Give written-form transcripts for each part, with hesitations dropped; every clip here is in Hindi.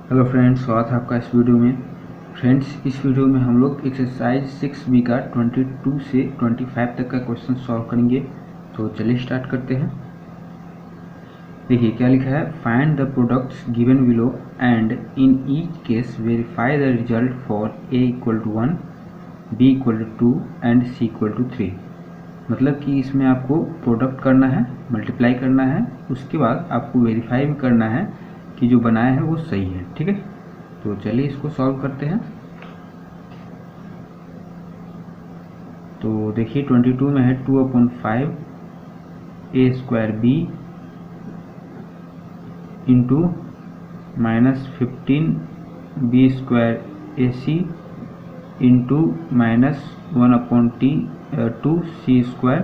हेलो फ्रेंड्स, स्वागत है आपका इस वीडियो में। फ्रेंड्स, इस वीडियो में हम लोग एक्सरसाइज 6B का 22 से 25 तक का क्वेश्चन सॉल्व करेंगे। तो चलिए स्टार्ट करते हैं। देखिए क्या लिखा है, find the products given below and in each case verify the result for a = 1, b = 2 and c = 3। मतलब कि इसमें आपको प्रोडक्ट करना है, मल्टीप्लाई करना है, उसके बाद आपको वेरीफाई भी करना है कि जो बनाया है वो सही है। ठीक है, तो चलिए इसको सॉल्व करते हैं। तो देखिए 22 में है 2/5 a² b into -15 b² ac into -1/2 c²।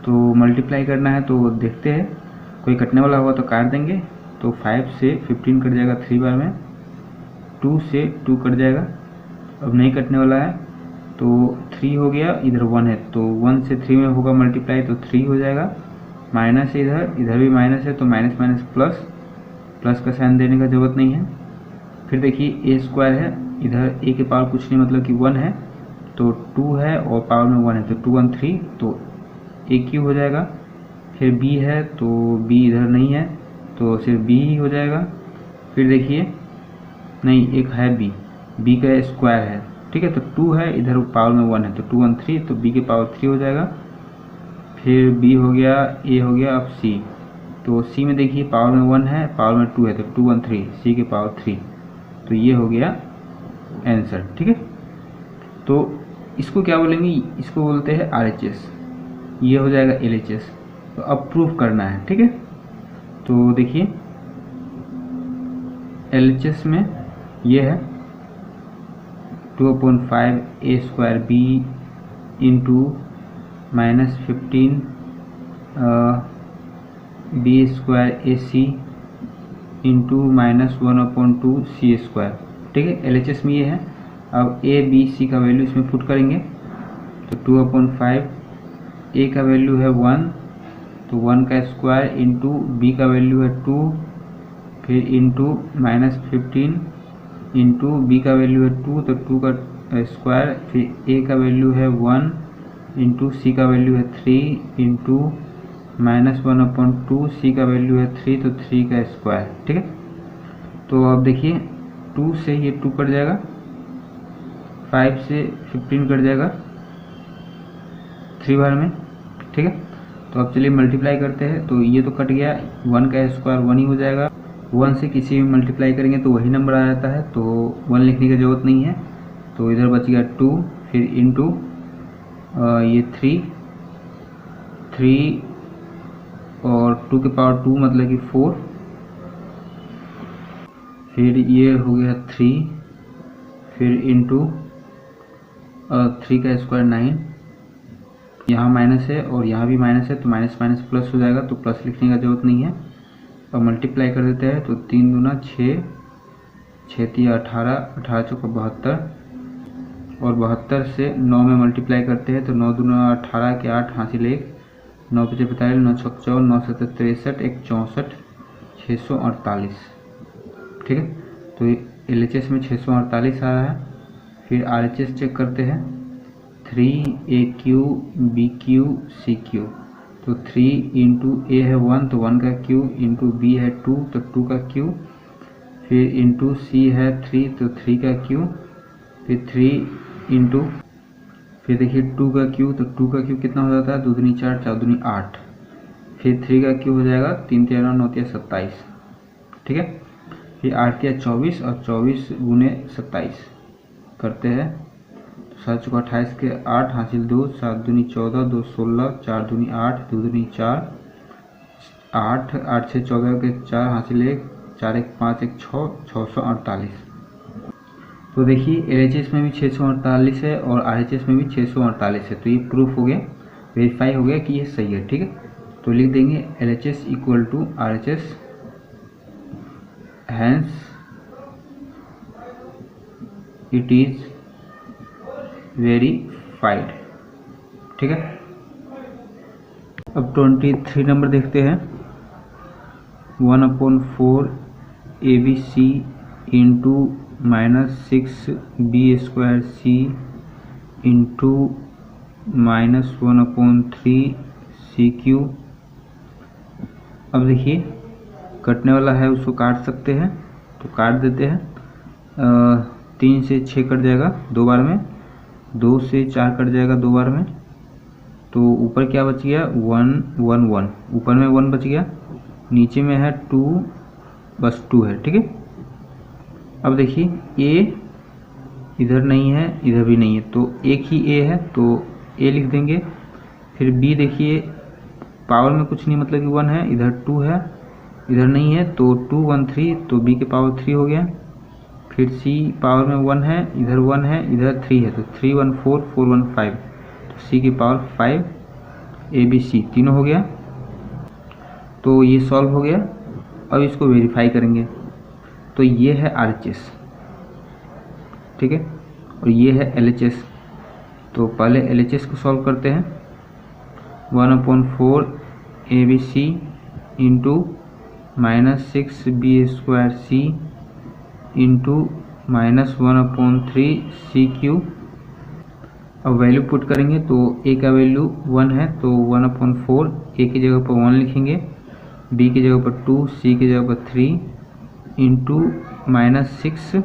तो मल्टीप्लाई करना है, तो देखते हैं कोई कटने वाला होगा तो काट देंगे। तो 5 से 15 कट जाएगा 3 बार में, 2 से 2 कट जाएगा, अब नहीं कटने वाला है तो 3 हो गया, इधर 1 है तो 1 से 3 में होगा मल्टीप्लाई तो 3 हो जाएगा। माइनस है इधर भी माइनस है तो माइनस माइनस प्लस, प्लस का साइन देने का ज़रूरत नहीं है। फिर देखिए a² है, इधर a के पावर कुछ नहीं मतलब कि 1 है तो 2 है और पावर में 1 है तो 2 1 3 तो a³ हो जाएगा। फिर b है तो b इधर नहीं है तो सिर्फ b ही हो जाएगा। फिर देखिए नहीं, एक है b का स्क्वायर है, ठीक है, तो 2 है, इधर पावर में 1 है तो 2 1 3 तो b के पावर 3 हो जाएगा। फिर b हो गया, a हो गया, अब c। तो c में देखिए पावर में 1 है, पावर में 2 है तो 2 1 3 c के पावर 3, तो ये हो गया आंसर। ठीक है, तो इसको क्या बोलेंगे, इसको बोलते हैं RHS, ये हो जाएगा LHS। तो अब प्रूफ करना है। ठीक है, तो देखिए LHS में ये है 2/5 a² b into -15 b² ac into -1/2 c²। ठीक है, LHS में ये है। अब a b c का वैल्यू इसमें पुट करेंगे तो 2/5 a का वैल्यू है 1 तो 1 का स्क्वायर इंटू b का वैल्यू है 2, फिर इंटू -15 इंटू b का वैल्यू है 2 तो 2 का स्क्वायर, फिर a का वैल्यू है 1 इंटू c का वैल्यू है 3 इंटू -1/2 c का वैल्यू है 3 तो 3 का स्क्वायर। ठीक है, तो अब देखिए 2 से ये 2 कट जाएगा, 5 से 15 कट जाएगा 3 बार में। ठीक है, तो अब चलिए मल्टीप्लाई करते हैं। तो ये तो कट गया, 1 का स्क्वायर 1 ही हो जाएगा, 1 से किसी भी मल्टीप्लाई करेंगे तो वही नंबर आ जाता है, तो 1 लिखने की ज़रूरत नहीं है। तो इधर बच गया 2, फिर इंटू ये 3 और 2 के पावर 2 मतलब कि 4, फिर ये हो गया 3, फिर इंटू 3 का स्क्वायर 9, यहाँ माइनस है और यहाँ भी माइनस है तो माइनस माइनस प्लस हो जाएगा, तो प्लस लिखने का ज़रूरत नहीं है। अब मल्टीप्लाई कर देते हैं तो 3 दूना 6, 6 3 18, 18 चौका 72 और 72 से 9 में मल्टीप्लाई करते हैं तो 9 दूना 18 के 8 हासिल 1, 9 5 45, 9 6 54, 9 7 63, 1 64, 648। ठीक है, तो LHS में 648 आ रहा है। फिर RHS चेक करते हैं, 3AQ BQ CQ। तो 3 इंटू a है 1 तो 1 का Q, इंटू b है 2 तो 2 का Q, फिर इंटू c है 3 तो 3 का Q, फिर 3 इंटू, फिर देखिए 2 का Q तो 2 का Q कितना हो जाता है, 2 दूनी 4 4 दूनी 8, फिर 3 का Q हो जाएगा 3 13 9 13 27। ठीक है, फिर 8 3 24 और 24 गुने 27 करते हैं, 7 चौका 28 के 8 हासिल 2, 7 दूनी 14, 2 16, 4 दूनी 8, 2 दूनी 4, 8 8 6 14 के 4 हासिल 1, 4 1 5 1 6, 648। तो देखिए LHS में भी 648 है और RHS में भी 648 है, तो ये प्रूफ हो गया, वेरीफाई हो गया कि ये सही है। ठीक है, तो लिख देंगे LHS = RHS, hence it is verified. ठीक है, अब 23 नंबर देखते हैं। 1/4 A B C into -6b² into -1/3 CQ। अब देखिए कटने वाला है उसको काट सकते हैं तो काट देते हैं। 3 से 6 कट जाएगा 2 बार में, 2 से 4 कट जाएगा 2 बार में। तो ऊपर क्या बच गया 1 1 1, ऊपर में 1 बच गया, नीचे में है 2, बस 2 है। ठीक है। अब देखिए ए इधर नहीं है इधर भी नहीं है तो एक ही ए है तो ए लिख देंगे। फिर बी देखिए पावर में कुछ नहीं मतलब कि 1 है, इधर 2 है इधर नहीं है तो 2 1 3 तो बी के पावर 3 हो गया। फिर सी पावर में 1 है इधर 1 है इधर 3 है तो 3 1 4 4 1 5 तो सी की पावर 5, ए बी सी तीनों हो गया। तो ये सॉल्व हो गया। अब इसको वेरीफाई करेंगे तो ये है RHS, ठीक है, और ये है LHS। तो पहले LHS को सॉल्व करते हैं। 1/4 ABC into -6b² C into -1/3 CQ। अब वैल्यू पुट करेंगे तो ए का वैल्यू 1 है तो 1/4 ए की जगह पर 1 लिखेंगे, बी की जगह पर 2, सी की जगह पर 3 इंटू -6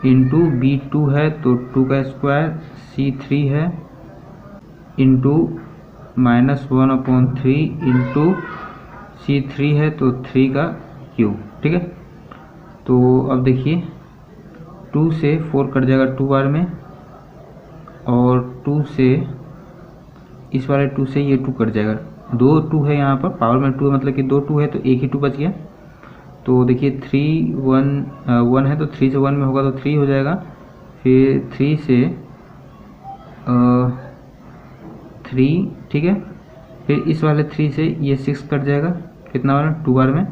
इंटू बी 2 है तो 2 का स्क्वायर, सी 3 है इंटू -1/3 इंटू सी 3 है तो 3 का क्यूब। ठीक है। तो अब देखिए 2 से 4 कट जाएगा 2 बार में, और 2 से इस वाले 2 से ये 2 कट जाएगा। 2 2 है यहाँ पर, पावर में 2 मतलब कि 2 2 है तो एक ही 2 बच गया। तो देखिए 3 1 है तो 3 से 1 में होगा तो 3 हो जाएगा। फिर 3 से 3, ठीक है। फिर इस वाले 3 से ये 6 कट जाएगा कितना बार में 2 बार में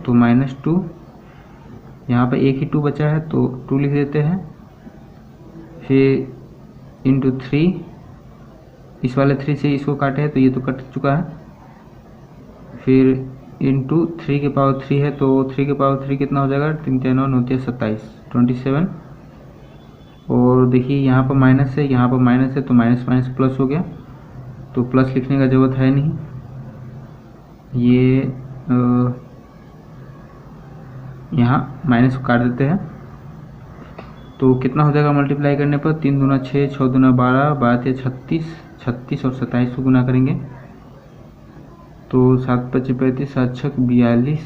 तो -2, यहाँ पर एक ही 2 बचा है तो 2 लिख देते हैं। फिर इंटू 3, इस वाले 3 से इसको काटे हैं तो ये तो कट चुका है। फिर इंटू 3 के पावर 3 है तो 3 के पावर 3 कितना हो जाएगा 3 3 9 9 27 27। और देखिए यहाँ पर माइनस है यहाँ पर माइनस है तो माइनस माइनस प्लस हो गया, तो प्लस लिखने का ज़रूरत है नहीं। ये यहाँ माइनस को काट देते हैं तो कितना हो जाएगा मल्टीप्लाई करने पर 3 दूना 6 6 दूना 12 12 36 36 और 27 को गुना करेंगे तो 7 5 35 7 6 42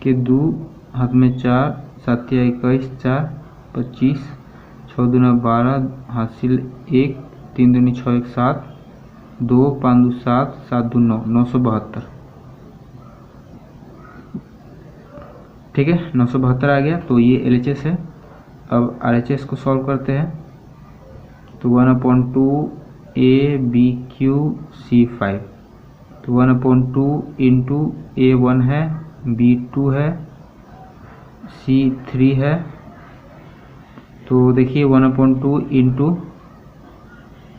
के 2 हाथ में 4 7 21 4 25 6 दूना 12 हासिल 1 3 दूनी 6 1 7 2 5 2 7 7 2 9 972। ठीक है 972 आ गया। तो ये LHS है। अब RHS को सॉल्व करते हैं तो 1/2 ABQ/C5 तो 1/2 इंटू A1 है, B2 है, C3 है। तो देखिए 1/2 इंटू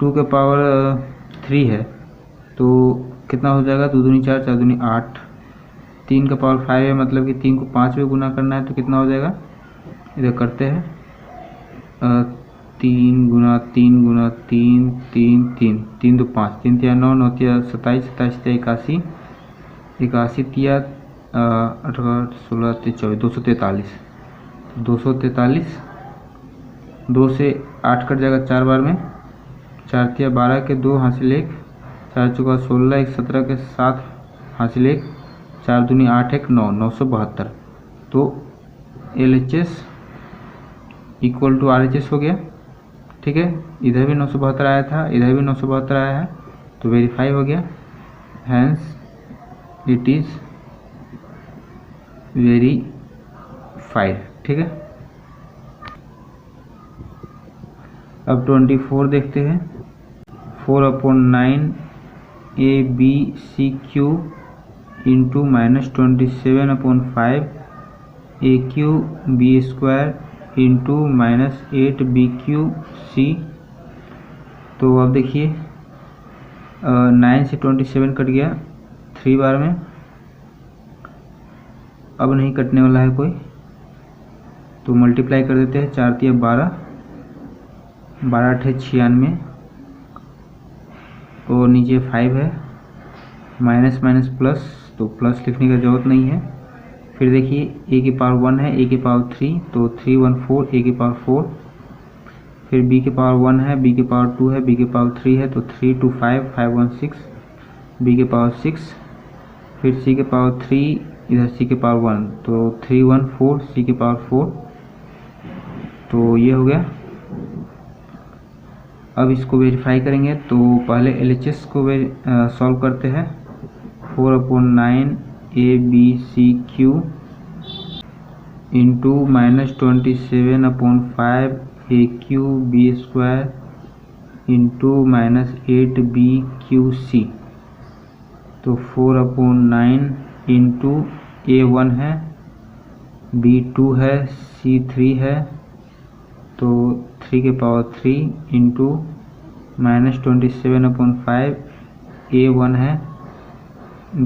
2 के पावर 3 है तो कितना हो जाएगा 2 दूनी 4 4 दूनी 8, 3 का पावर 5 है मतलब कि 3 को 5 में गुना करना है तो कितना हो जाएगा, इधर करते हैं 3 गुना 3 गुना 3 3 3 3 2 5 3 3 9 9 27 27 81 81 तिया 18 16 24 243 243। 2 से 8 कट जाएगा 4 बार में, 4 तिया 12 के 2 हासिल 1 4 चौका 16 1 17 के 7 हासिल 1 4 दूनी 8 1 9 972। तो LHS इक्वल टू RHS हो गया। ठीक है, इधर भी 972 आया था इधर भी 972 आया है तो वेरीफाई हो गया। Hence it is verified. ठीक है। अब 24 देखते हैं। 4/9 ABCQ into -27/5 AQB² into -8BQC। तो अब देखिए 9 से 27 कट गया 3 बार में, अब नहीं कटने वाला है कोई, तो मल्टीप्लाई कर देते हैं। 4 तिया 12, 12 8 96 और नीचे 5 है, माइनस माइनस प्लस, तो प्लस लिखने का जरूरत नहीं है। फिर देखिए a की पावर 1 है, a की पावर 3, तो 3 1 4, a की पावर 4। फिर b की पावर 1 है, b की पावर 2 है, b की पावर 3 है, तो 3 2 5, 5 1 6, b की पावर 6। फिर c की पावर 3, इधर c की पावर 1, तो 3 1 4, c की पावर 4। तो ये हो गया। अब इसको वेरीफाई करेंगे, तो पहले LHS को सॉल्व करते हैं। 4/9 ABCQ into -27/5 AQB² into -8BQC, तो 4/9 इंटू A1 है, B2 है, C3 है, तो 3 के पावर 3 इंटू -27/5 A1 है,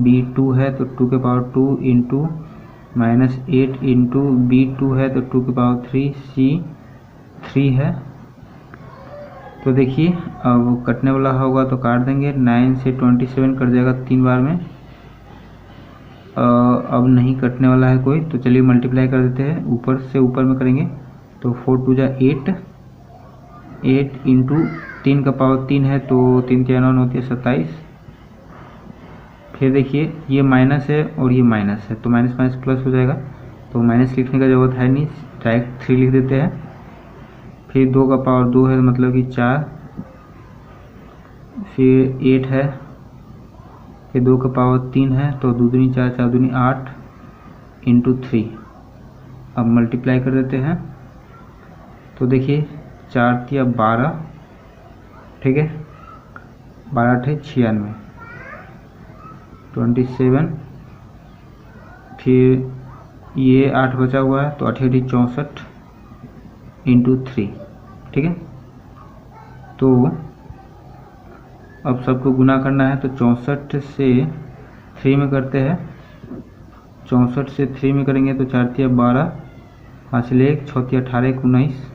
B2 है, तो 2 के पावर 2 इंटू -8 इंटू B2 है, तो 2 के पावर 3 C3 है। तो देखिए अब कटने वाला होगा तो काट देंगे। 9 से 27 कट जाएगा 3 बार में। अब नहीं कटने वाला है कोई, तो चलिए मल्टीप्लाई कर देते हैं। ऊपर से ऊपर में करेंगे, तो 4 2 जा 8, 8 इंटू 3 का पावर 3 है, तो 3 3 9 9 27। फिर देखिए ये माइनस है और ये माइनस है, तो माइनस माइनस प्लस हो जाएगा, तो माइनस लिखने का ज़रूरत है नहीं, डायरेक्ट 3 लिख देते हैं। फिर 2 का पावर 2 है, मतलब कि 4। फिर 8 है, फिर 2 का पावर 3 है, तो 2 दूनी 4, 4 दूनी 8 इंटू 3। अब मल्टीप्लाई कर देते हैं, तो देखिए 4 तिया 12, ठीक है, 12 8 96, 27। फिर ये 8 बचा हुआ है, तो 8 8 64 इंटू 3, ठीक है। तो अब सबको गुना करना है, तो 64 से 3 में करते हैं। 64 से 3 में करेंगे तो 4 तिया 12, हासिल 1, 6 तिया 18 19।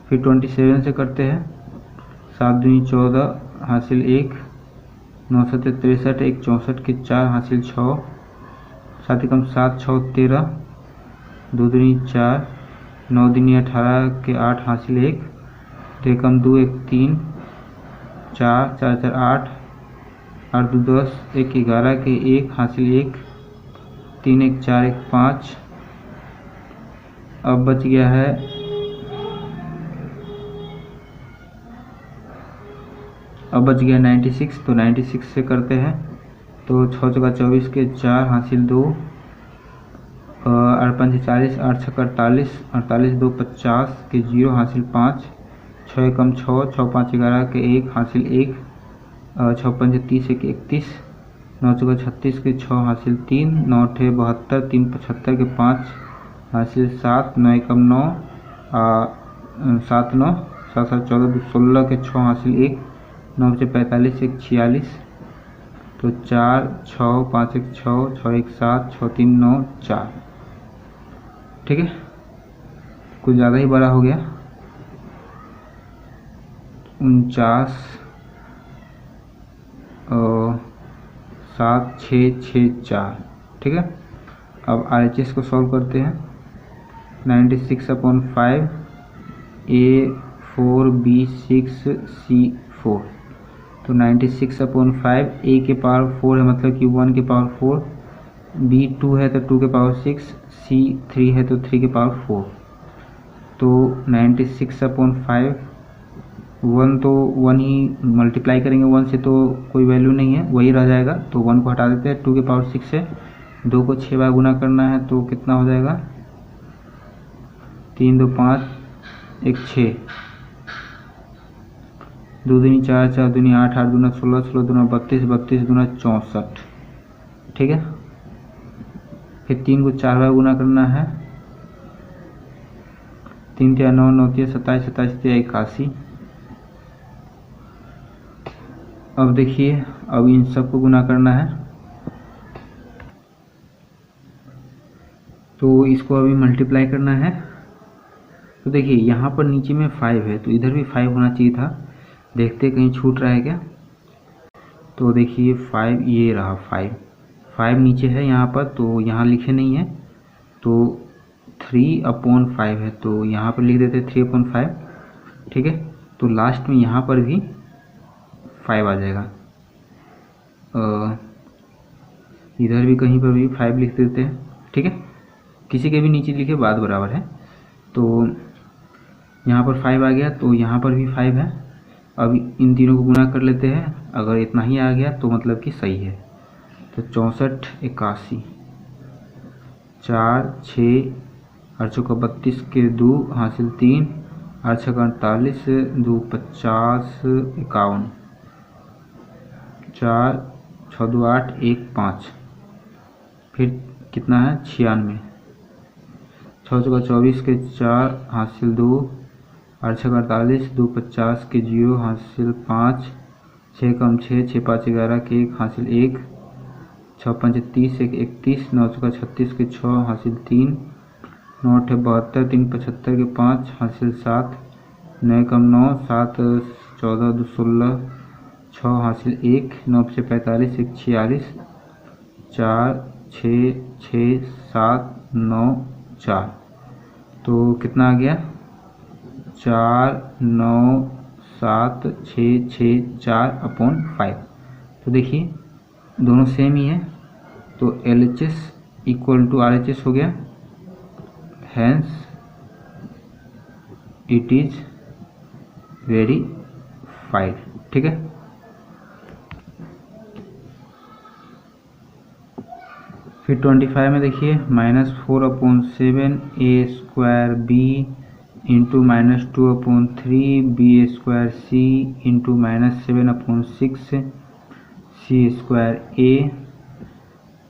फिर 27 से करते हैं, 7 दूनी 14, हासिल 1, 9 7 63, 1 64 के 4, हासिल 6, 7 कम 7 6 13, 2 दूनी 4, 9 दूनी 18 के 8, हासिल 1, 3 कम 2 1 3, 4 4 4 8, 8 2 10, 1 11 के 1, हासिल 1, 3 1 4 1 5। अब बच गया है अब बच गया 96, तो 96 से करते हैं, तो 6 चौका 24 के 4, हासिल 2, 8 5 40, 8 6 48, 48 2 50 के 0, हासिल 5, 6 कम 6, 6 5 11 के 1, हासिल 1, 6 5 30 1 31, 9 चौका 36 के 6, हासिल 3, 9 8 72, 3 75 के 5, हासिल 7, 9 कम 9, 7 9, 7 7 14 16 के 6, हासिल 1, 9 से 45 1 46, तो 4 6 5 1 6 6 1 7 6 3 9 4, ठीक है। कुछ ज़्यादा ही बड़ा हो गया, 49 7 6 6 4, ठीक है। अब RHS को सॉल्व करते हैं। 96/5 A4 B6 C4, तो 96/5 A के पावर 4 है, मतलब कि 1 के पावर 4, B2 है तो 2 के पावर 6, C3 है तो 3 के पावर 4। तो 96/5 1, तो 1 ही मल्टीप्लाई करेंगे, 1 से तो कोई वैल्यू नहीं है, वही रह जाएगा, तो 1 को हटा देते हैं। 2 के पावर 6 है, 2 को 6 बार गुना करना है, तो कितना हो जाएगा, 3 2 5 1 6, 2 दूनी 4 4 दूनी 8 8 दूना 16 16 दूना 32 32 दूना 64, ठीक है। फिर 3 को 4 बार गुना करना है, 3 3 9 9 3 27 27 3 81। अब देखिए अब इन सबको गुना करना है, तो इसको अभी मल्टीप्लाई करना है। तो देखिए यहाँ पर नीचे में 5 है तो इधर भी 5 होना चाहिए था, देखते कहीं छूट रहा है क्या। तो देखिए 5 ये रहा, 5 नीचे है यहाँ पर, तो यहाँ लिखे नहीं है, तो 3/5 है, तो यहाँ पर लिख देते 3/5, ठीक है। तो लास्ट में यहाँ पर भी 5 आ जाएगा, इधर भी कहीं पर भी 5 लिख देते हैं, ठीक है। किसी के भी नीचे लिखे, बात बराबर है। तो यहाँ पर 5 आ गया, तो यहाँ पर भी 5 है। अब इन तीनों को गुना कर लेते हैं, अगर इतना ही आ गया तो मतलब कि सही है। तो 64 81, 4 6 8 चौका 32 के 2 हासिल 3, 8 छक्का 48, 2 50, 51, 4 6 2 8 1 5, फिर कितना है 96, 6 चौका 24 के 4 हासिल 2, 8 छक्का 48, 2 50 के 0 हासिल 5, 6 कम 6 6 5 11 के 1 हासिल 1, 6 5 30 1 31, 9 चौका 36 के 6 हासिल 3, 9 8 72, 3 75 के 5 हासिल 7, 9 कम 9 7 14 2 16, 6 हासिल 1, 9 से 45 1 46, 4 6 6 7 9 4, तो कितना आ गया 4 9 7 6 6 4/5। तो देखिए दोनों सेम ही है, तो LHS इक्वल टू RHS हो गया, हैंस इट इज वेरीफाइड, ठीक है। फिर 25 में देखिए -4/7 A² B into -2/3 B² C into -7/6 C² A।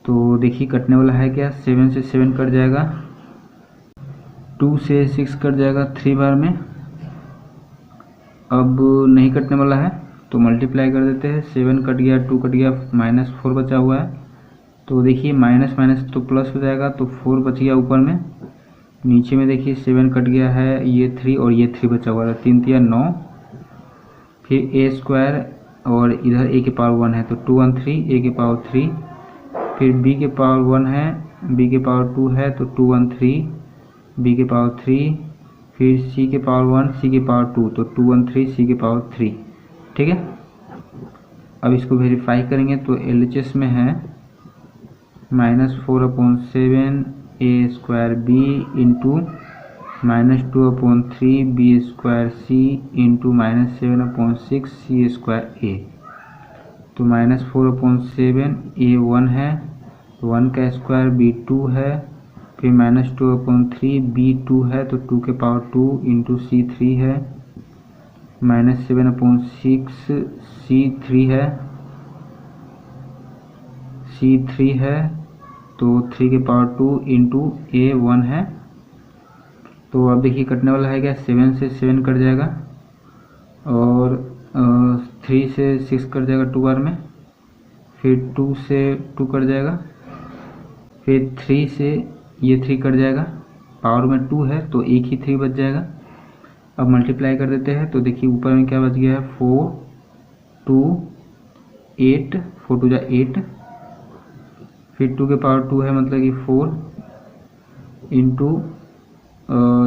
तो देखिए कटने वाला है क्या, 7 से 7 कट जाएगा, 2 से 6 कट जाएगा 3 बार में। अब नहीं कटने वाला है तो मल्टीप्लाई कर देते हैं, 7 कट गया, 2 कट गया, -4 बचा हुआ है। तो देखिए माइनस माइनस तो प्लस हो जाएगा, तो 4 बच गया ऊपर में। नीचे में देखिए 7 कट गया है, ये 3 और ये 3 बचा हुआ है, 3 3 9, फिर A² और इधर A के पावर 1 है तो 2 1 3 A के पावर 3, फिर B के पावर 1 है, B के पावर 2 है तो 2 1 3 B के पावर 3, फिर C के पावर 1 C के पावर 2 तो 2 1 3 C के पावर 3, ठीक है। अब इसको वेरीफाई करेंगे तो LHS में है -4/7 A² B into -2/3 B² C into -7/6 C² A। तो -4/7 A1 है, 1 का स्क्वायर B2 है, फिर -2/3 B2 है तो 2 के पावर 2 इंटू C3 है, -7/6 C3 है तो 3 के पावर 2 इंटू A1 है। तो अब देखिए कटने वाला है क्या, 7 से 7 कट जाएगा और 3 से 6 कट जाएगा 2 बार में, फिर 2 से 2 कट जाएगा, फिर 3 से ये 3 कट जाएगा, पावर में 2 है तो एक ही 3 बच जाएगा। अब मल्टीप्लाई कर देते हैं तो देखिए ऊपर में क्या बच गया है, 4 2 8, 4 2 8, फिर 2 के पावर 2 है मतलब कि 4 इंटू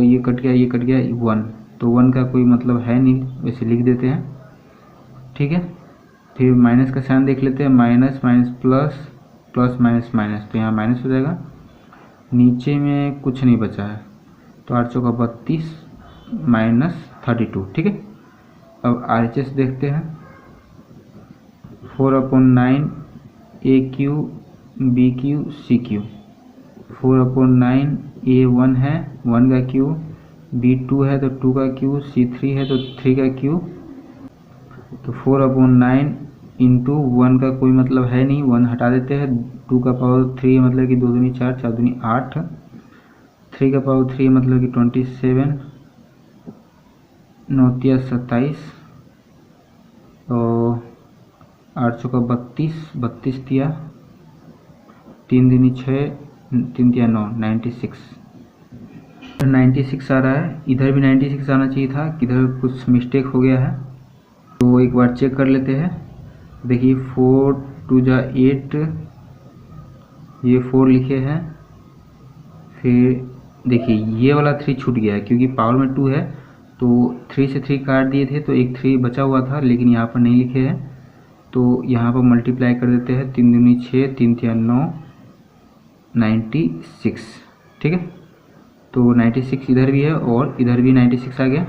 ये कट गया 1, तो 1 का कोई मतलब है नहीं, वैसे लिख देते हैं, ठीक है। फिर माइनस का साइन देख लेते हैं, minus minus plus plus minus minus, तो यहाँ माइनस हो जाएगा, नीचे में कुछ नहीं बचा है तो 8 चौका 32 -32, ठीक है। अब RHS देखते हैं, 4/9 AQ BQ CQ, 4/9 A1 है, 1 का Q, B2 है तो 2 का Q, C3 है तो 3 का Q, तो 4/9 इंटू 1 का कोई मतलब है नहीं, 1 हटा देते हैं, 2 का पावर 3 मतलब कि 2 दूनी 4 4 दूनी 8, 3 का पावर 3 मतलब कि 27, 9 तिया 27 और 8 चौका 32 32 तिया, 3 दूनी 6 3 या 9, 96 96 आ रहा है। इधर भी 96 आना चाहिए था, किधर कुछ मिस्टेक हो गया है, तो एक बार चेक कर लेते हैं। देखिए 4 2 जा 8, ये 4 लिखे हैं। फिर देखिए ये वाला 3 छूट गया है क्योंकि पावर में 2 है, तो 3 से 3 काट दिए थे तो एक 3 बचा हुआ था, लेकिन यहाँ पर नहीं लिखे हैं, तो यहाँ पर मल्टीप्लाई कर देते हैं। 3 दूनी 6, 3 तिया 9, 96। ठीक है, तो 96 इधर भी है और इधर भी 96 आ गया।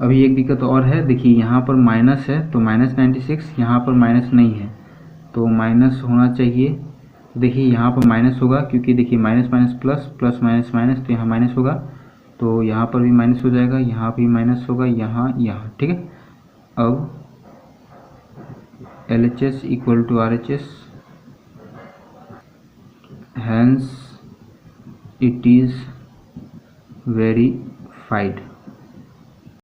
अभी एक दिक्कत और है, देखिए यहाँ पर माइनस है तो -96, यहाँ पर माइनस नहीं है तो माइनस होना चाहिए। देखिए यहाँ पर माइनस होगा क्योंकि देखिए minus minus plus, plus minus minus, तो यहाँ माइनस होगा, तो यहाँ पर भी माइनस हो जाएगा, यहाँ भी माइनस होगा, यहाँ यहाँ। ठीक है, अब LHS equal to RHS, hence it is verified।